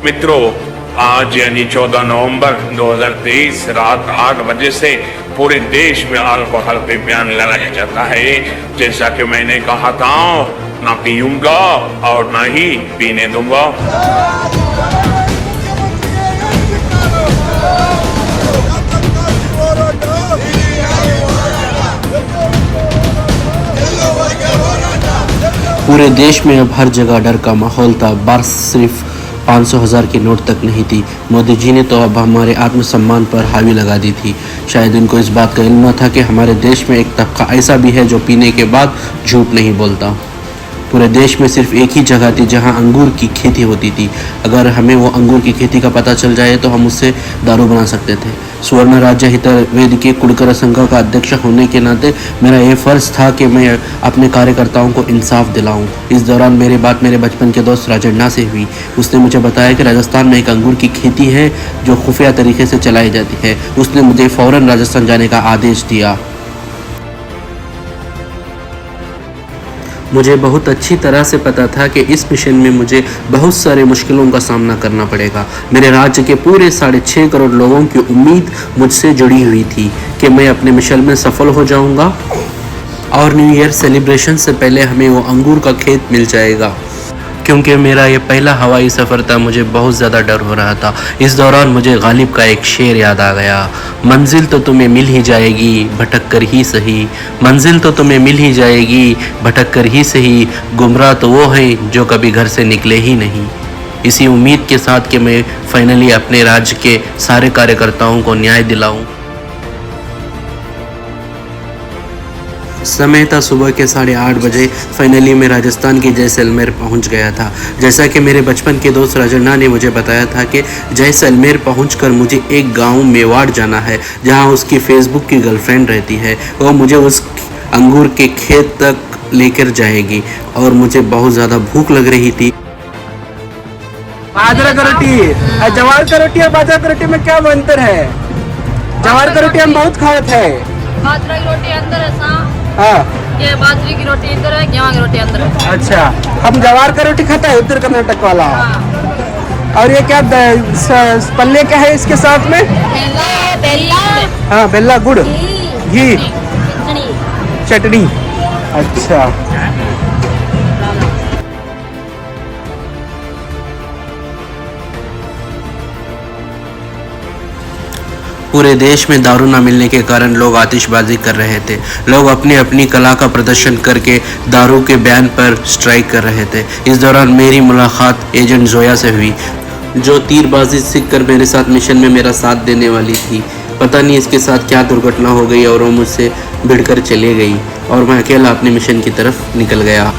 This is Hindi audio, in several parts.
मित्रों, आज यानी 14 नवंबर 2023 रात 8 बजे से पूरे देश में अल्कोहल पे बैन लगाया जाता है। जैसा कि मैंने कहा था, ना पीऊंगा और ना ही पीने दूंगा। पूरे देश में अब हर जगह डर का माहौल था। बारिश सिर्फ 500,000 की नोट तक नहीं थी। मोदी जी ने तो अब हमारे आत्मसम्मान पर हावी लगा दी थी। शायद इनको इस बात का इल्म था कि हमारे देश में एक तबका ऐसा भी है जो पीने के बाद झूठ नहीं बोलता। पूरे देश में सिर्फ एक ही जगह थी जहां अंगूर की खेती होती थी। अगर हमें वो अंगूर की खेती का पता चल जाए तो हम उससे दारू बना सकते थे। सुवर्ण राज्य हितवेदी के कुड़कर संघ का अध्यक्ष होने के नाते मेरा ये फ़र्ज़ था कि मैं अपने कार्यकर्ताओं को इंसाफ दिलाऊं। इस दौरान मेरी बात मेरे बचपन के दोस्त राजन्ना से हुई। उसने मुझे बताया कि राजस्थान में एक अंगूर की खेती है जो खुफिया तरीके से चलाई जाती है। उसने मुझे फ़ौरन राजस्थान जाने का आदेश दिया। मुझे बहुत अच्छी तरह से पता था कि इस मिशन में मुझे बहुत सारे मुश्किलों का सामना करना पड़ेगा। मेरे राज्य के पूरे 6.5 करोड़ लोगों की उम्मीद मुझसे जुड़ी हुई थी कि मैं अपने मिशन में सफल हो जाऊंगा और न्यू ईयर सेलिब्रेशन से पहले हमें वो अंगूर का खेत मिल जाएगा। क्योंकि मेरा ये पहला हवाई सफ़र था, मुझे बहुत ज़्यादा डर हो रहा था। इस दौरान मुझे गालिब का एक शेर याद आ गया, मंजिल तो तुम्हें मिल ही जाएगी भटक कर ही सही। मंजिल तो तुम्हें मिल ही जाएगी भटक कर ही सही, गुमराह तो वो है जो कभी घर से निकले ही नहीं। इसी उम्मीद के साथ कि मैं फाइनली अपने राज्य के सारे कार्यकर्ताओं को न्याय दिलाऊं। समय था सुबह के 8:30 बजे। फाइनली मैं राजस्थान के जैसलमेर पहुंच गया था। जैसा कि मेरे बचपन के दोस्त राजन्ना ने मुझे बताया था कि जैसलमेर पहुंचकर मुझे एक गांव मेवाड़ जाना है जहां उसकी फेसबुक की गर्लफ्रेंड रहती है। वो मुझे उस अंगूर के खेत तक लेकर जाएगी और मुझे बहुत ज़्यादा भूख लग रही थी। बाजरा का रोटी, जवार का रोटी और बाजरा का रोटी में क्या अंतर है? जवार का रोटी हम बहुत खाते हैं। बाजरा की रोटी अंदर है सा, हाँ, ये बाजरे की रोटी इधर है, गेहूं की रोटी अंदर है। अच्छा, हम जवार का रोटी खाता है उत्तर कर्नाटक वाला। और ये क्या पल्ले क्या है इसके साथ में? बेला, हाँ, बेला, गुड़, घी, चटनी। अच्छा, पूरे देश में दारू न मिलने के कारण लोग आतिशबाजी कर रहे थे। लोग अपनी अपनी कला का प्रदर्शन करके दारू के बैन पर स्ट्राइक कर रहे थे। इस दौरान मेरी मुलाकात एजेंट जोया से हुई, जो तीरबाजी सीख कर मेरे साथ मिशन में मेरा साथ देने वाली थी। पता नहीं इसके साथ क्या दुर्घटना हो गई और वो मुझसे भिड़कर चले गई और मैं अकेला अपने मिशन की तरफ निकल गया।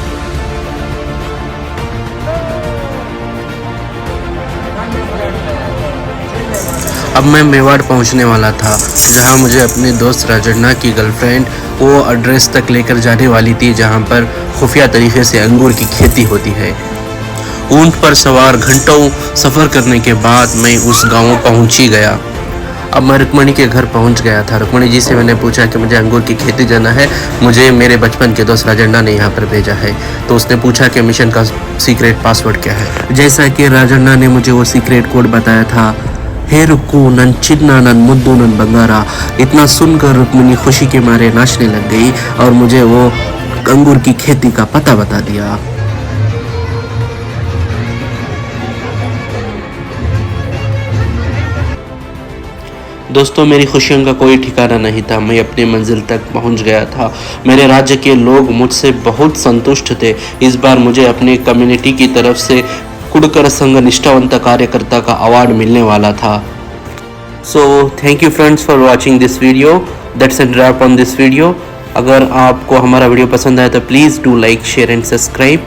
अब मैं मेवाड़ पहुंचने वाला था, जहां मुझे अपने दोस्त राजन्ना की गर्लफ्रेंड वो एड्रेस तक लेकर जाने वाली थी जहां पर खुफिया तरीके से अंगूर की खेती होती है। ऊंट पर सवार घंटों सफ़र करने के बाद मैं उस गांव पहुंच ही गया। अब मैं रुक्मणी के घर पहुंच गया था। रुक्मणी जी से मैंने पूछा कि मुझे अंगूर की खेती जाना है, मुझे मेरे बचपन के दोस्त राजन्ना ने यहाँ पर भेजा है। तो उसने पूछा कि मिशन का सीक्रेट पासवर्ड क्या है। जैसा कि राजन्ना ने मुझे वो सीक्रेट कोड बताया था, हे रुक्कू नन चिन्ना नन मुद्दू नन बंगारा। इतना सुनकर रुक्मिणी खुशी के मारे नाचने लग गई और मुझे वो अंगूर की खेती का पता बता दिया। दोस्तों, मेरी खुशियों का कोई ठिकाना नहीं था। मैं अपनी मंजिल तक पहुंच गया था। मेरे राज्य के लोग मुझसे बहुत संतुष्ट थे। इस बार मुझे अपने कम्युनिटी की तरफ से कुड़कर संघ निष्ठावंत कार्यकर्ता का अवार्ड मिलने वाला था। So thank you friends for watching this video. That's an wrap on this video. अगर आपको हमारा वीडियो पसंद आए तो please do like, share and subscribe.